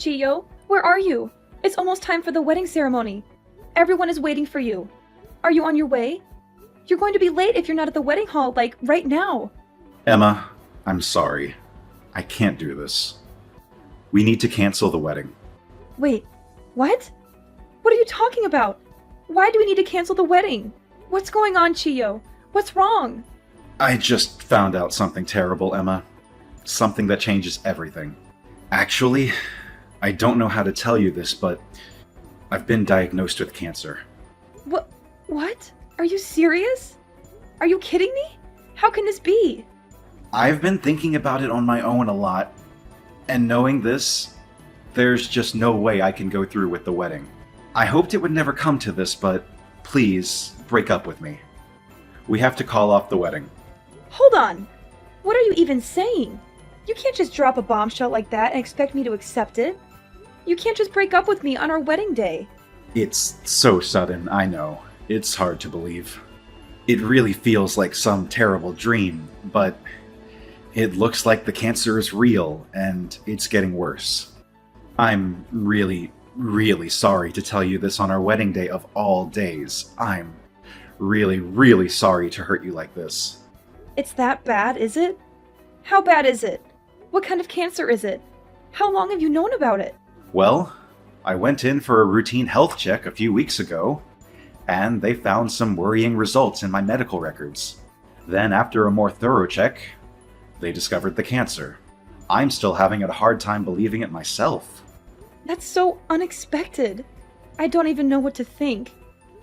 Chiyo, where are you? It's almost time for the wedding ceremony. Everyone is waiting for you. Are you on your way? You're going to be late if you're not at the wedding hall, like, right now. Emma, I'm sorry. I can't do this. We need to cancel the wedding. Wait, what? What are you talking about? Why do we need to cancel the wedding? What's going on, Chiyo? What's wrong? I just found out something terrible, Emma. Something that changes everything. Actually, I don't know how to tell you this, but I've been diagnosed with cancer. What? Are you serious? Are you kidding me? How can this be? I've been thinking about it on my own a lot, and knowing this, there's just no way I can go through with the wedding. I hoped it would never come to this, but please, break up with me. We have to call off the wedding. Hold on! What are you even saying? You can't just drop a bombshell like that and expect me to accept it. You can't just break up with me on our wedding day. It's so sudden, I know. It's hard to believe. It really feels like some terrible dream, but it looks like the cancer is real, and it's getting worse. I'm really, really sorry to tell you this on our wedding day of all days. I'm really, really sorry to hurt you like this. It's that bad, is it? How bad is it? What kind of cancer is it? How long have you known about it? Well, I went in for a routine health check a few weeks ago, and they found some worrying results in my medical records. Then, after a more thorough check, they discovered the cancer. I'm still having a hard time believing it myself. That's so unexpected. I don't even know what to think.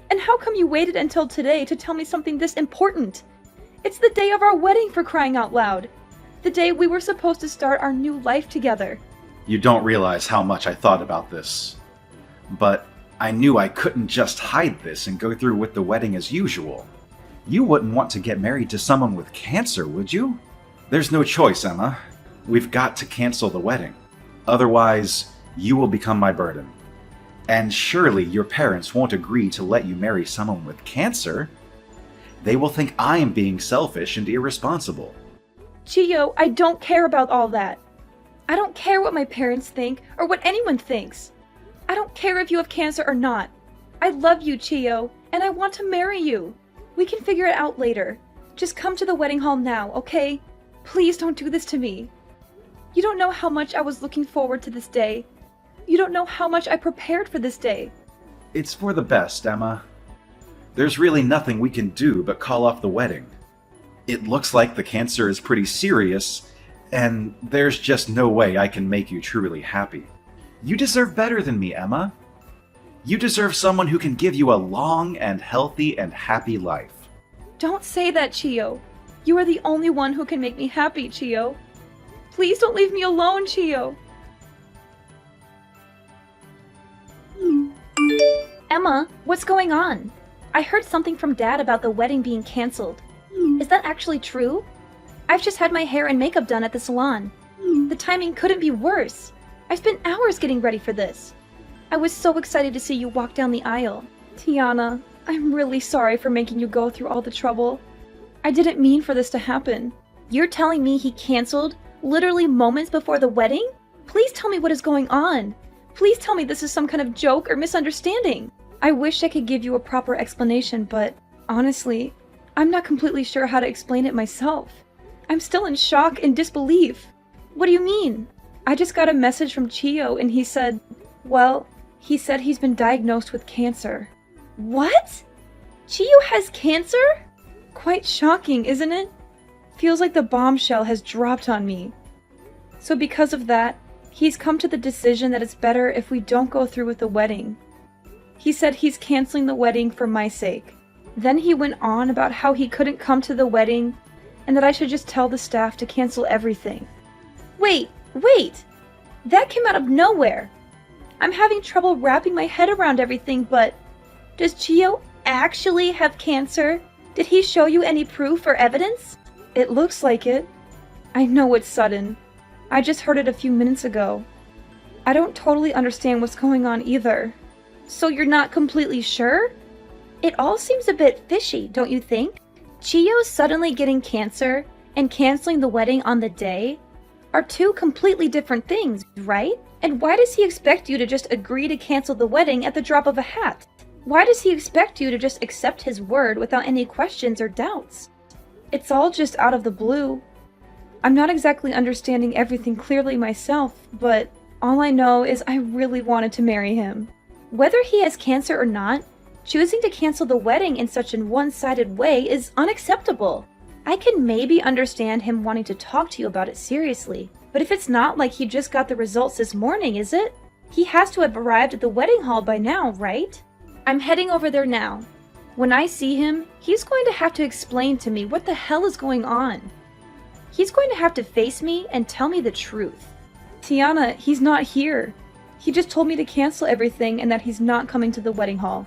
And how come you waited until today to tell me something this important? It's the day of our wedding, for crying out loud. The day we were supposed to start our new life together. You don't realize how much I thought about this. But I knew I couldn't just hide this and go through with the wedding as usual. You wouldn't want to get married to someone with cancer, would you? There's no choice, Emma. We've got to cancel the wedding. Otherwise, you will become my burden. And surely your parents won't agree to let you marry someone with cancer. They will think I am being selfish and irresponsible. Chiyo, I don't care about all that. I don't care what my parents think or what anyone thinks. I don't care if you have cancer or not. I love you, Chiyo, and I want to marry you. We can figure it out later. Just come to the wedding hall now, okay? Please don't do this to me. You don't know how much I was looking forward to this day. You don't know how much I prepared for this day. It's for the best, Emma. There's really nothing we can do but call off the wedding. It looks like the cancer is pretty serious, and there's just no way I can make you truly happy. You deserve better than me, Emma. You deserve someone who can give you a long and healthy and happy life. Don't say that, Chiyo. You are the only one who can make me happy, Chiyo. Please don't leave me alone, Chiyo. Emma, what's going on? I heard something from Dad about the wedding being canceled. Is that actually true? I've just had my hair and makeup done at the salon. The timing couldn't be worse. I spent hours getting ready for this. I was so excited to see you walk down the aisle. Tiana, I'm really sorry for making you go through all the trouble. I didn't mean for this to happen. You're telling me he canceled literally moments before the wedding? Please tell me what is going on. Please tell me this is some kind of joke or misunderstanding. I wish I could give you a proper explanation, but honestly, I'm not completely sure how to explain it myself. I'm still in shock and disbelief. What do you mean? I just got a message from Chiyo and he said he's been diagnosed with cancer. What? Chiyo has cancer? Quite shocking, isn't it? Feels like the bombshell has dropped on me. So because of that, he's come to the decision that it's better if we don't go through with the wedding. He said he's canceling the wedding for my sake. Then he went on about how he couldn't come to the wedding and that I should just tell the staff to cancel everything. Wait! That came out of nowhere! I'm having trouble wrapping my head around everything, but does Chiyo actually have cancer? Did he show you any proof or evidence? It looks like it. I know it's sudden. I just heard it a few minutes ago. I don't totally understand what's going on either. So you're not completely sure? It all seems a bit fishy, don't you think? Chiyo suddenly getting cancer and canceling the wedding on the day are two completely different things, right? And why does he expect you to just agree to cancel the wedding at the drop of a hat? Why does he expect you to just accept his word without any questions or doubts? It's all just out of the blue. I'm not exactly understanding everything clearly myself, but all I know is I really wanted to marry him. Whether he has cancer or not, choosing to cancel the wedding in such a one-sided way is unacceptable. I can maybe understand him wanting to talk to you about it seriously, but if it's not like he just got the results this morning, is it? He has to have arrived at the wedding hall by now, right? I'm heading over there now. When I see him, he's going to have to explain to me what the hell is going on. He's going to have to face me and tell me the truth. Tiana, he's not here. He just told me to cancel everything and that he's not coming to the wedding hall.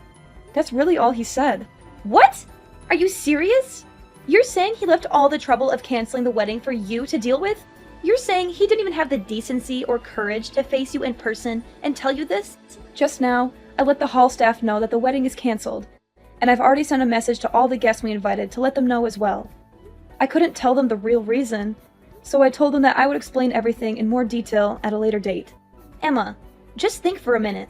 That's really all he said. What? Are you serious? You're saying he left all the trouble of canceling the wedding for you to deal with? You're saying he didn't even have the decency or courage to face you in person and tell you this? Just now, I let the hall staff know that the wedding is canceled, and I've already sent a message to all the guests we invited to let them know as well. I couldn't tell them the real reason, so I told them that I would explain everything in more detail at a later date. Emma, just think for a minute.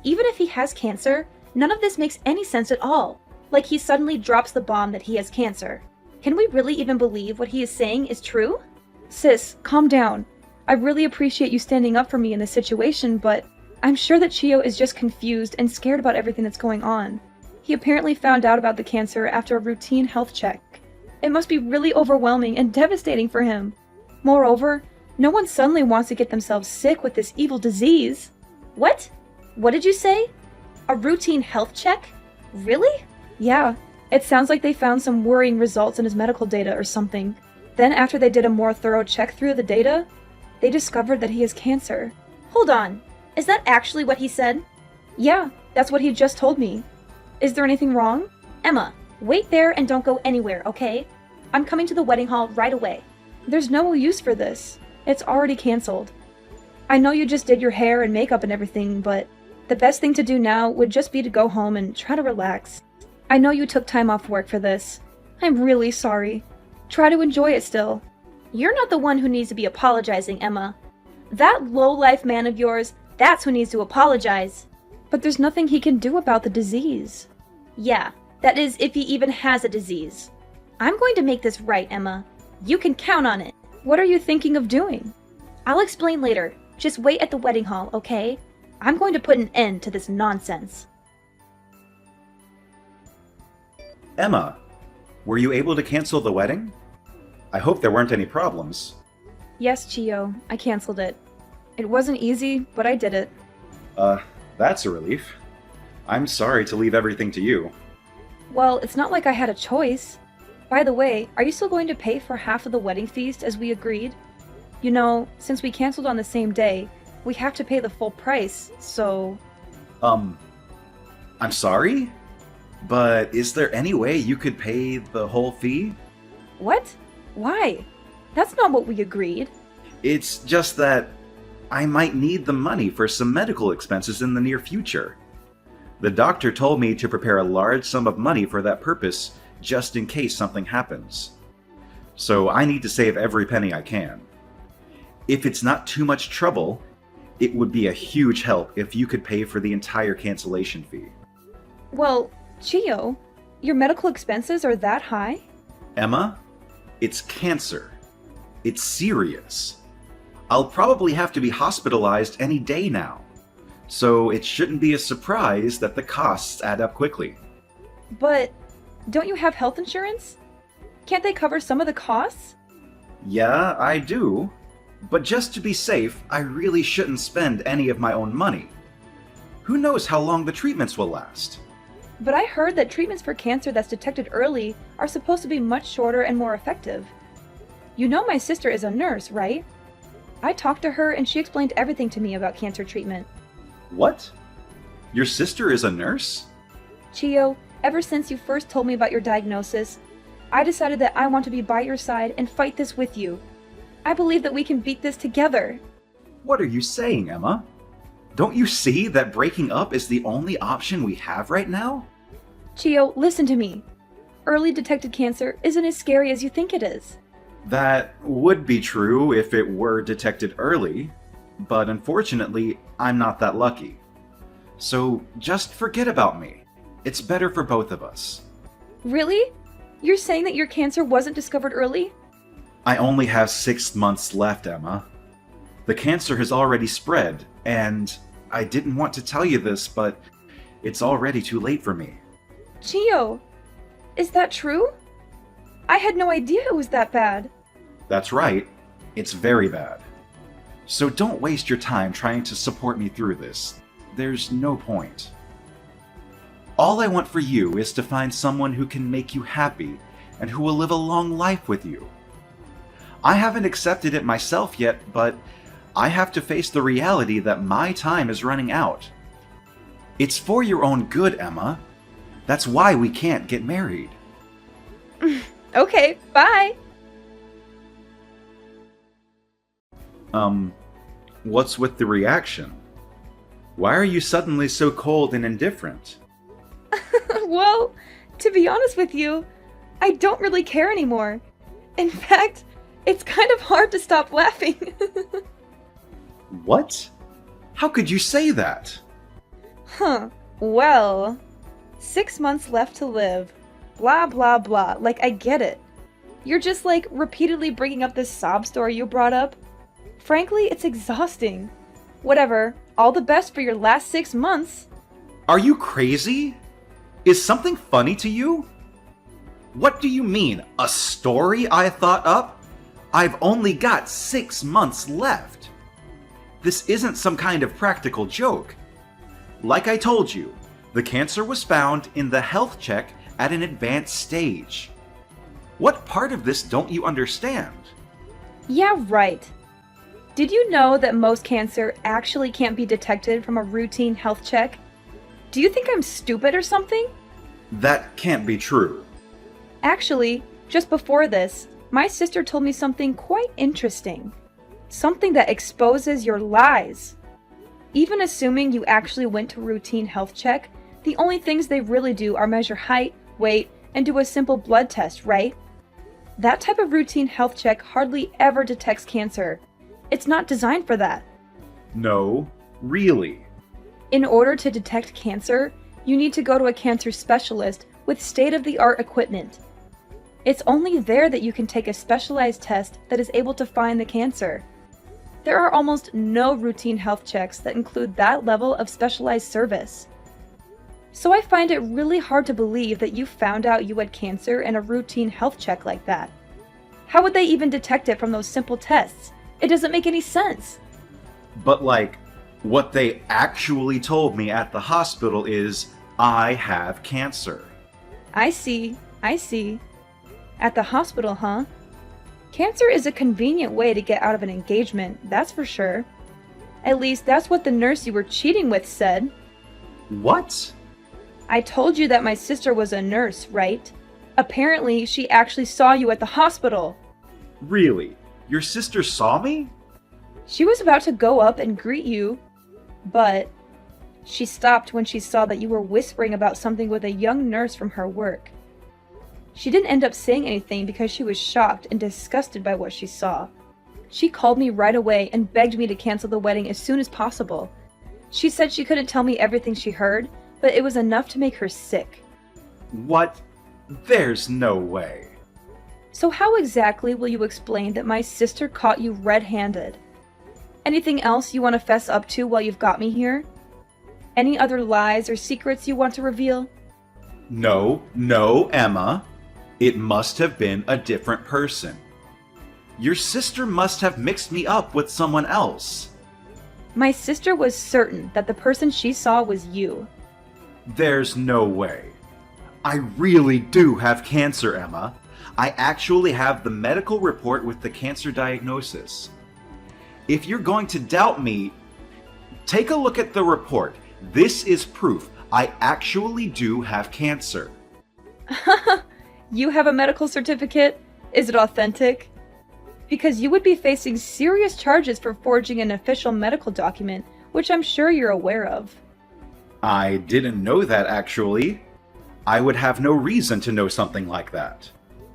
Even if he has cancer, none of this makes any sense at all. Like he suddenly drops the bomb that he has cancer. Can we really even believe what he is saying is true? Sis, calm down. I really appreciate you standing up for me in this situation, but I'm sure that Chio is just confused and scared about everything that's going on. He apparently found out about the cancer after a routine health check. It must be really overwhelming and devastating for him. Moreover, no one suddenly wants to get themselves sick with this evil disease. What? What did you say? A routine health check? Really? Yeah, it sounds like they found some worrying results in his medical data or something. Then after they did a more thorough check through the data, they discovered that he has cancer. Hold on. Is that actually what he said? Yeah, that's what he just told me. Is there anything wrong? Emma, wait there and don't go anywhere, okay? I'm coming to the wedding hall right away. There's no use for this. It's already canceled. I know you just did your hair and makeup and everything, but the best thing to do now would just be to go home and try to relax. I know you took time off work for this. I'm really sorry. Try to enjoy it still. You're not the one who needs to be apologizing, Emma. That low-life man of yours, that's who needs to apologize. But there's nothing he can do about the disease. Yeah, that is if he even has a disease. I'm going to make this right, Emma. You can count on it. What are you thinking of doing? I'll explain later. Just wait at the wedding hall, okay? I'm going to put an end to this nonsense. Emma, were you able to cancel the wedding? I hope there weren't any problems. Yes, Chio, I canceled it. It wasn't easy, but I did it. That's a relief. I'm sorry to leave everything to you. Well, it's not like I had a choice. By the way, are you still going to pay for half of the wedding feast as we agreed? You know, since we canceled on the same day, we have to pay the full price, so... I'm sorry? But is there any way you could pay the whole fee? What? Why? That's not what we agreed. It's just that I might need the money for some medical expenses in the near future. The doctor told me to prepare a large sum of money for that purpose, just in case something happens. So I need to save every penny I can. If it's not too much trouble, it would be a huge help if you could pay for the entire cancellation fee. Well, Chio, your medical expenses are that high? Emma, it's cancer. It's serious. I'll probably have to be hospitalized any day now. So it shouldn't be a surprise that the costs add up quickly. But don't you have health insurance? Can't they cover some of the costs? Yeah, I do. But just to be safe, I really shouldn't spend any of my own money. Who knows how long the treatments will last? But I heard that treatments for cancer that's detected early are supposed to be much shorter and more effective. You know my sister is a nurse, right? I talked to her and she explained everything to me about cancer treatment. What? Your sister is a nurse? Chio, ever since you first told me about your diagnosis, I decided that I want to be by your side and fight this with you. I believe that we can beat this together. What are you saying, Emma? Don't you see that breaking up is the only option we have right now? Chio, listen to me. Early detected cancer isn't as scary as you think it is. That would be true if it were detected early. But unfortunately, I'm not that lucky. So just forget about me. It's better for both of us. Really? You're saying that your cancer wasn't discovered early? I only have 6 months left, Emma. The cancer has already spread, and I didn't want to tell you this, but it's already too late for me. Gio, is that true? I had no idea it was that bad. That's right. It's very bad. So don't waste your time trying to support me through this. There's no point. All I want for you is to find someone who can make you happy and who will live a long life with you. I haven't accepted it myself yet, but I have to face the reality that my time is running out. It's for your own good, Emma. That's why we can't get married. Okay, bye. What's with the reaction? Why are you suddenly so cold and indifferent? Well, to be honest with you, I don't really care anymore. In fact, it's kind of hard to stop laughing. What? How could you say that? Well, 6 months left to live. Blah, blah, blah. Like, I get it. You're just, like, repeatedly bringing up this sob story you brought up. Frankly, it's exhausting. Whatever. All the best for your last 6 months. Are you crazy? Is something funny to you? What do you mean, a story I thought up? I've only got 6 months left. This isn't some kind of practical joke. Like I told you, the cancer was found in the health check at an advanced stage. What part of this don't you understand? Yeah, right. Did you know that most cancer actually can't be detected from a routine health check? Do you think I'm stupid or something? That can't be true. Actually, just before this, my sister told me something quite interesting. Something that exposes your lies. Even assuming you actually went to a routine health check, the only things they really do are measure height, weight, and do a simple blood test, right? That type of routine health check hardly ever detects cancer. It's not designed for that. No, really. In order to detect cancer, you need to go to a cancer specialist with state-of-the-art equipment. It's only there that you can take a specialized test that is able to find the cancer. There are almost no routine health checks that include that level of specialized service. So I find it really hard to believe that you found out you had cancer in a routine health check like that. How would they even detect it from those simple tests? It doesn't make any sense. But like, what they actually told me at the hospital is, I have cancer. I see. At the hospital, huh? Cancer is a convenient way to get out of an engagement, that's for sure. At least that's what the nurse you were cheating with said. What? I told you that my sister was a nurse, right? Apparently, she actually saw you at the hospital. Really? Your sister saw me? She was about to go up and greet you, but she stopped when she saw that you were whispering about something with a young nurse from her work. She didn't end up saying anything because she was shocked and disgusted by what she saw. She called me right away and begged me to cancel the wedding as soon as possible. She said she couldn't tell me everything she heard, but it was enough to make her sick. What? There's no way. So how exactly will you explain that my sister caught you red-handed? Anything else you want to fess up to while you've got me here? Any other lies or secrets you want to reveal? No, Emma. It must have been a different person. Your sister must have mixed me up with someone else. My sister was certain that the person she saw was you. There's no way. I really do have cancer, Emma. I actually have the medical report with the cancer diagnosis. If you're going to doubt me, take a look at the report. This is proof I actually do have cancer. You have a medical certificate? Is it authentic? Because you would be facing serious charges for forging an official medical document, which I'm sure you're aware of. I didn't know that, actually. I would have no reason to know something like that.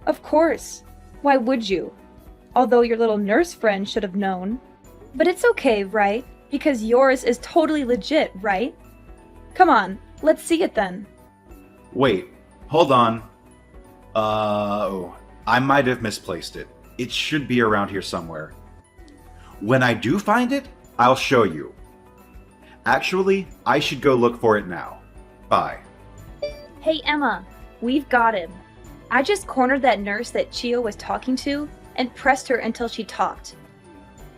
Of course. Why would you? Although your little nurse friend should have known. But it's okay, right? Because yours is totally legit, right? Come on, let's see it then. Wait, hold on. Oh, I might have misplaced it. It should be around here somewhere. When I do find it, I'll show you. Actually, I should go look for it now. Bye. Hey Emma, we've got him. I just cornered that nurse that Chio was talking to and pressed her until she talked.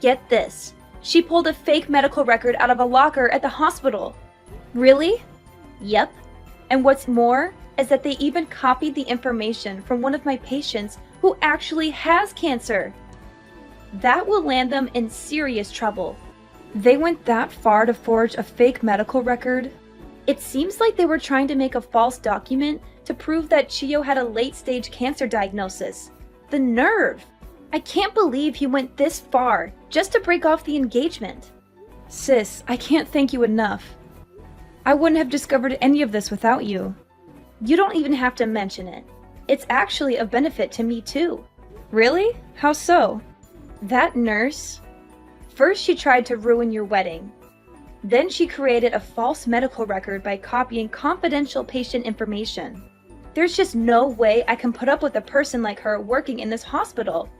Get this. She pulled a fake medical record out of a locker at the hospital. Really? Yep. And what's more is that they even copied the information from one of my patients who actually has cancer. That will land them in serious trouble. They went that far to forge a fake medical record? It seems like they were trying to make a false document to prove that Chio had a late-stage cancer diagnosis. The nerve! I can't believe he went this far just to break off the engagement. Sis, I can't thank you enough. I wouldn't have discovered any of this without you. You don't even have to mention it. It's actually a benefit to me too. Really? How so? That nurse? First she tried to ruin your wedding. Then she created a false medical record by copying confidential patient information. There's just no way I can put up with a person like her working in this hospital.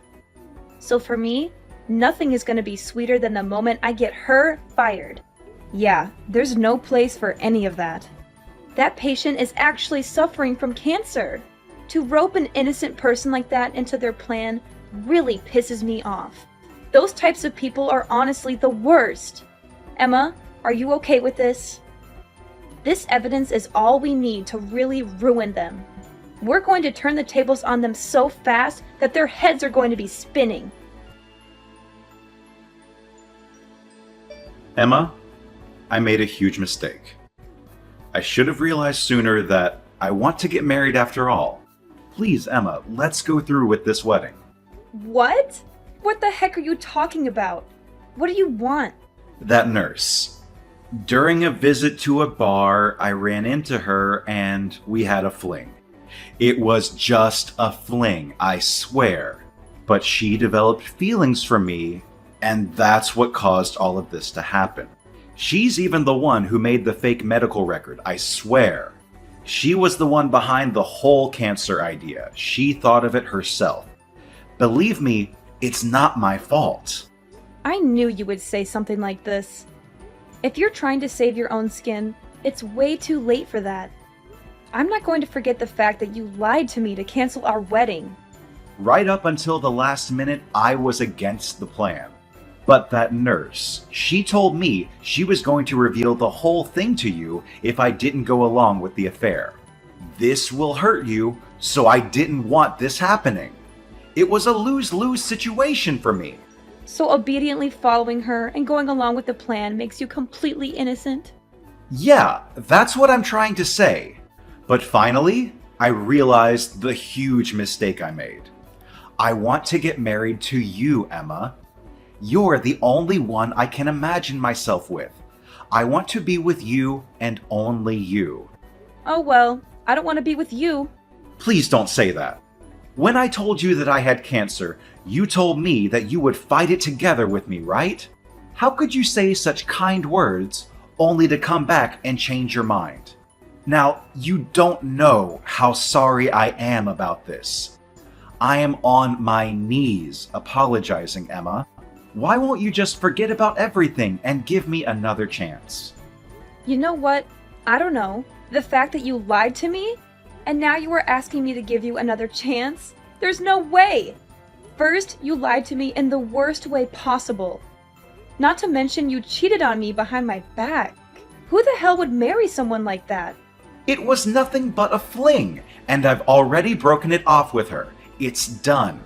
So for me, nothing is going to be sweeter than the moment I get her fired. Yeah, there's no place for any of that. That patient is actually suffering from cancer. To rope an innocent person like that into their plan really pisses me off. Those types of people are honestly the worst. Emma, are you okay with this? This evidence is all we need to really ruin them. We're going to turn the tables on them so fast that their heads are going to be spinning. Emma, I made a huge mistake. I should have realized sooner that I want to get married after all. Please, Emma, let's go through with this wedding. What? What the heck are you talking about? What do you want? That nurse. During a visit to a bar, I ran into her and we had a fling. It was just a fling, I swear. But she developed feelings for me, and that's what caused all of this to happen. She's even the one who made the fake medical record, I swear. She was the one behind the whole cancer idea. She thought of it herself. Believe me, it's not my fault. I knew you would say something like this. If you're trying to save your own skin, it's way too late for that. I'm not going to forget the fact that you lied to me to cancel our wedding. Right up until the last minute, I was against the plan. But that nurse, she told me she was going to reveal the whole thing to you if I didn't go along with the affair. This will hurt you, so I didn't want this happening. It was a lose-lose situation for me. So obediently following her and going along with the plan makes you completely innocent? Yeah, that's what I'm trying to say. But finally, I realized the huge mistake I made. I want to get married to you, Emma. You're the only one I can imagine myself with. I want to be with you and only you. Oh well, I don't want to be with you. Please don't say that. When I told you that I had cancer, you told me that you would fight it together with me, right? How could you say such kind words only to come back and change your mind? Now, you don't know how sorry I am about this. I am on my knees apologizing, Emma. Why won't you just forget about everything and give me another chance? You know what? I don't know. The fact that you lied to me? And now you are asking me to give you another chance? There's no way! First, you lied to me in the worst way possible. Not to mention you cheated on me behind my back. Who the hell would marry someone like that? It was nothing but a fling, and I've already broken it off with her. It's done.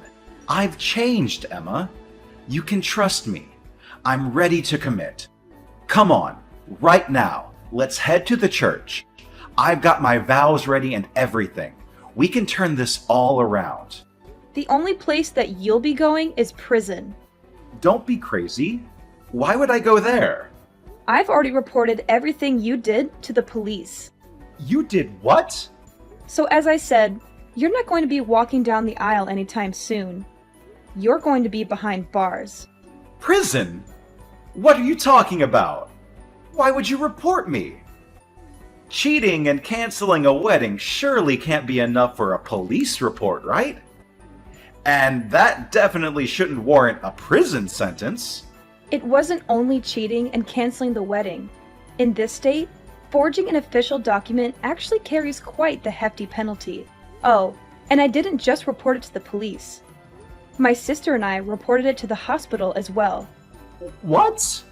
I've changed, Emma. You can trust me. I'm ready to commit. Come on, right now. Let's head to the church. I've got my vows ready and everything. We can turn this all around. The only place that you'll be going is prison. Don't be crazy. Why would I go there? I've already reported everything you did to the police. You did what? So as I said, you're not going to be walking down the aisle anytime soon. You're going to be behind bars. Prison? What are you talking about? Why would you report me? Cheating and canceling a wedding surely can't be enough for a police report, right? And that definitely shouldn't warrant a prison sentence. It wasn't only cheating and canceling the wedding. In this state, forging an official document actually carries quite the hefty penalty. Oh, and I didn't just report it to the police. My sister and I reported it to the hospital as well. What?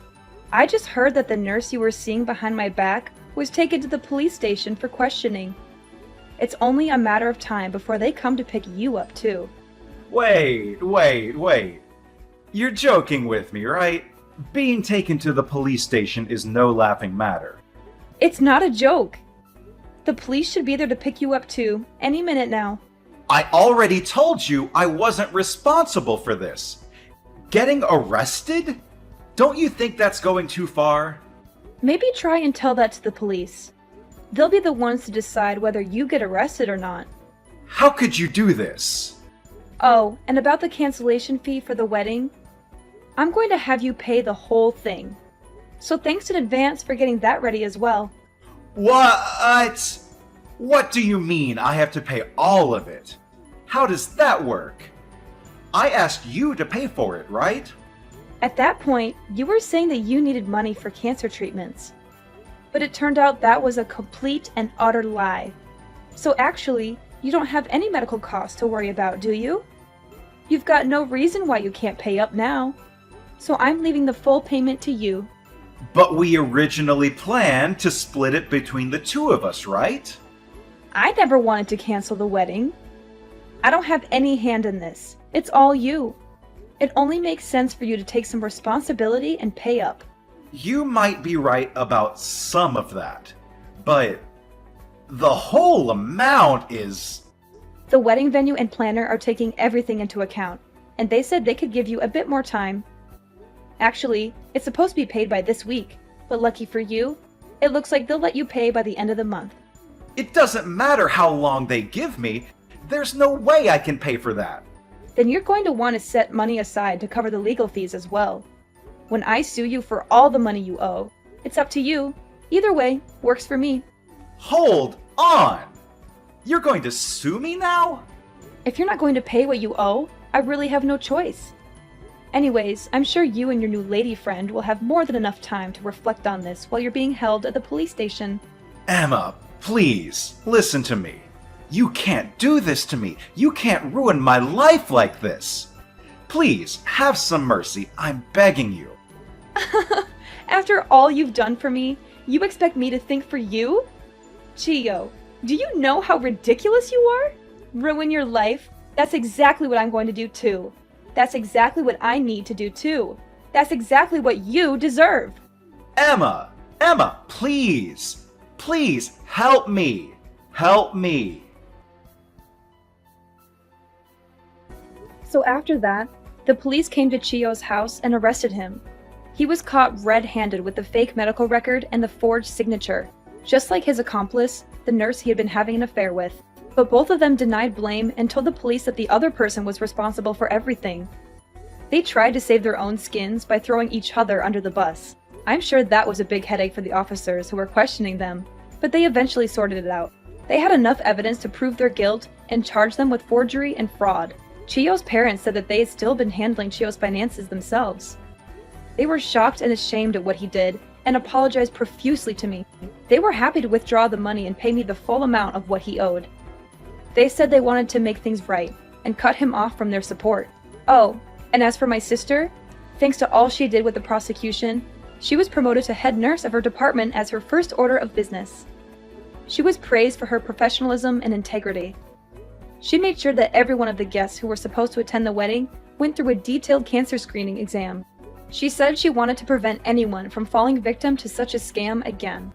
I just heard that the nurse you were seeing behind my back was taken to the police station for questioning. It's only a matter of time before they come to pick you up too. Wait. You're joking with me, right? Being taken to the police station is no laughing matter. It's not a joke. The police should be there to pick you up too, any minute now. I already told you I wasn't responsible for this. Getting arrested? Don't you think that's going too far? Maybe try and tell that to the police. They'll be the ones to decide whether you get arrested or not. How could you do this? Oh, and about the cancellation fee for the wedding, I'm going to have you pay the whole thing. So thanks in advance for getting that ready as well. What? What do you mean I have to pay all of it? How does that work? I asked you to pay for it, right? At that point, you were saying that you needed money for cancer treatments. But it turned out that was a complete and utter lie. So actually, you don't have any medical costs to worry about, do you? You've got no reason why you can't pay up now. So I'm leaving the full payment to you. But we originally planned to split it between the two of us, right? I never wanted to cancel the wedding. I don't have any hand in this. It's all you. It only makes sense for you to take some responsibility and pay up. You might be right about some of that, but the whole amount is... The wedding venue and planner are taking everything into account, and they said they could give you a bit more time. Actually, it's supposed to be paid by this week, but lucky for you, it looks like they'll let you pay by the end of the month. It doesn't matter how long they give me. There's no way I can pay for that. Then you're going to want to set money aside to cover the legal fees as well. When I sue you for all the money you owe, it's up to you. Either way, works for me. Hold on! You're going to sue me now? If you're not going to pay what you owe, I really have no choice. Anyways, I'm sure you and your new lady friend will have more than enough time to reflect on this while you're being held at the police station. Emma, please, listen to me. You can't do this to me. You can't ruin my life like this. Please, have some mercy. I'm begging you. After all you've done for me, you expect me to think for you? Chio, do you know how ridiculous you are? Ruin your life? That's exactly what I'm going to do too. That's exactly what I need to do too. That's exactly what you deserve. Emma, please, please help me. Help me. So after that, the police came to Chio's house and arrested him. He was caught red-handed with the fake medical record and the forged signature, just like his accomplice, the nurse he had been having an affair with. But both of them denied blame and told the police that the other person was responsible for everything. They tried to save their own skins by throwing each other under the bus. I'm sure that was a big headache for the officers who were questioning them, but they eventually sorted it out. They had enough evidence to prove their guilt and charge them with forgery and fraud. Chio's parents said that they had still been handling Chio's finances themselves. They were shocked and ashamed at what he did and apologized profusely to me. They were happy to withdraw the money and pay me the full amount of what he owed. They said they wanted to make things right and cut him off from their support. Oh, and as for my sister, thanks to all she did with the prosecution, she was promoted to head nurse of her department as her first order of business. She was praised for her professionalism and integrity. She made sure that every one of the guests who were supposed to attend the wedding went through a detailed cancer screening exam. She said she wanted to prevent anyone from falling victim to such a scam again.